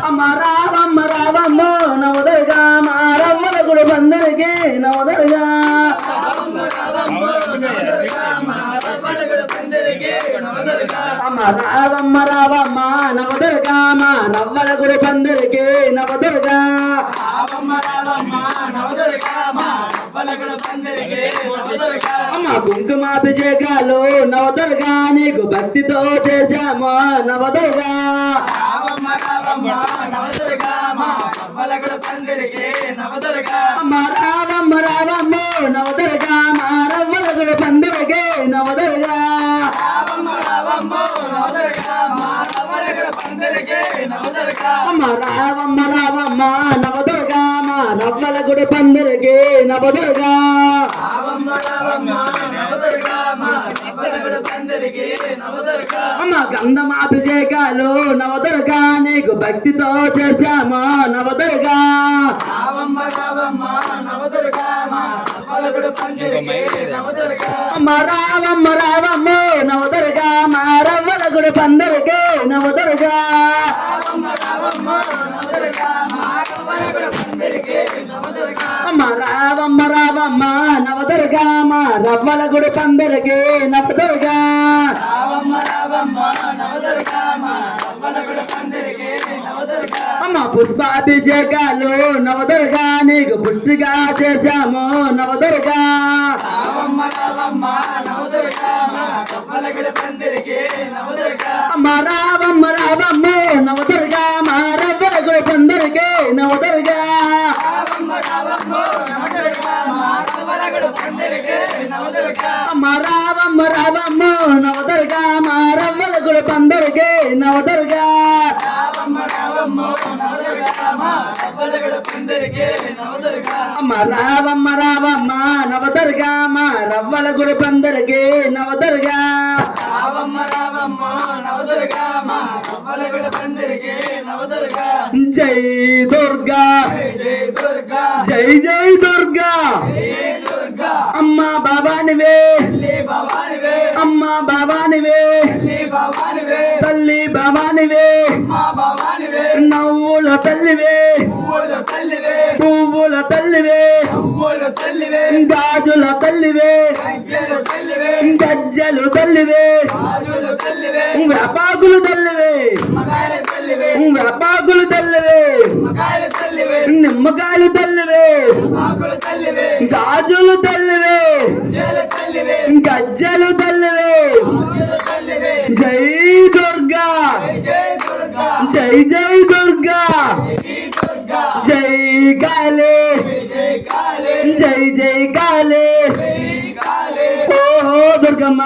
అమ్మ రావమ్మ రావమ్మ నవదుర్గా మా రవ్వల గుడి పందిరికి నవదుర్గా అమ్మ రావమ్మ రావమ్మ నవదుర్గా మా రవ్వల గుడి పందిరికి నవదుర్గా అమ్మ కుంకుమాభిషేకాలు నవదుర్గా నీకు భక్తితో చేశాము నవదుర్గా అమ్మ రావమ్మ రావమ్మ నవదుర్గా మా రవ్వల గుడి పందిరికి నవదుర్గా అమ్మ రావమ్మ రావమ్మ నవదుర్గా మా రవ్వల గుడి పందిరికి నవదుర్గా అమ్మ గంధమాభిషేకాలు నవదుర్గా నీకు భక్తితో చేశాము నవదుర్గా అమ్మ రావమ్మ రావమ్మ నవదుర్గా మా రవ్వల గుడి పందిరికి నవదుర్గా అమ్మ రావమ్మ రావమ్మ నవదుర్గా మా రవ్వల గుడి పందిరికి నవదుర్గా అమ్మ పుష్పాభిషేకాలు నవదుర్గా నీకు పుష్టిగా చేశాము నవదుర్గా అమ్మ రావమ్మ రావమ్మ నవదుర్గా మా రవ్వల గుడి పందిరికి నవదుర్గా అమ్మ రావమ్మ రావమ్మ నవదుర్గా మా రవ్వల గుడి పందిరికి నవదుర్గా అమ్మ రావమ్మ రావమ్మ నవదుర్గా మా రవ్వల గుడి పందిరికి నవదుర్గా జై దుర్గా జై జై దుర్గా అమ్మ భవానివే అమ్మ భవానివే తల్లి భవానివే నవ్వుల తల్లివే పువ్వుల తల్లివే గాజుల తల్లివే గజ్జలు తల్లివే వ్యాపాకులు తల్లివే వ్యాపాకులు తల్లివే నిమ్మకాయలు తల్లివే గాజులు తల్లివే గజ్జలు తల్లివే జై దుర్గా జై జై దుర్గా జై కాళీ జై జై కాళీ ఓ దుర్గమ్మ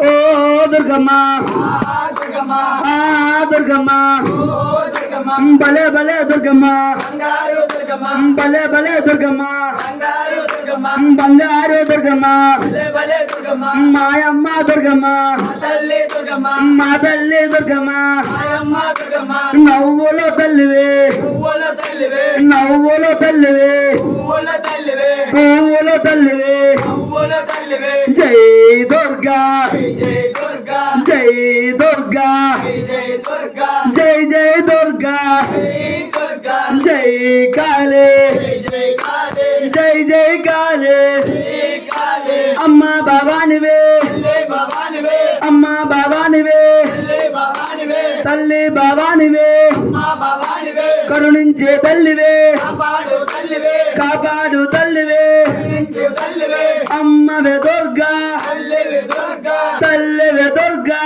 ఓ దుర్గమ్మ దుర్గమ్మ భలే భలే దుర్గమ్మ భలే భలే దుర్గమ్మ బంగారు దుర్గమ్మ మాయమ్మ దుర్గమ్మ మా తల్లి దుర్గమ్మ నవ్వుల తల్లివే నవ్వుల తల్లివే పువ్వుల తల్లివే జై దుర్గా జై దుర్గా జై జై దుర్గా జై కాళీ జై జై కాళీ అమ్మ భవానివే అమ్మ భవానివే తల్లి భవానివే కరుణించే తల్లివే కాపాడు తల్లివే అమ్మవే దుర్గా తల్లివే దుర్గా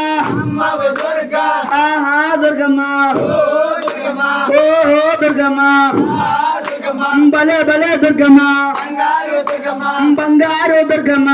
ఆహా దుర్గమ్మ ఓహో దుర్గమ్మ భలే భలే దుర్గమ్మ బంగారు దుర్గమ్మ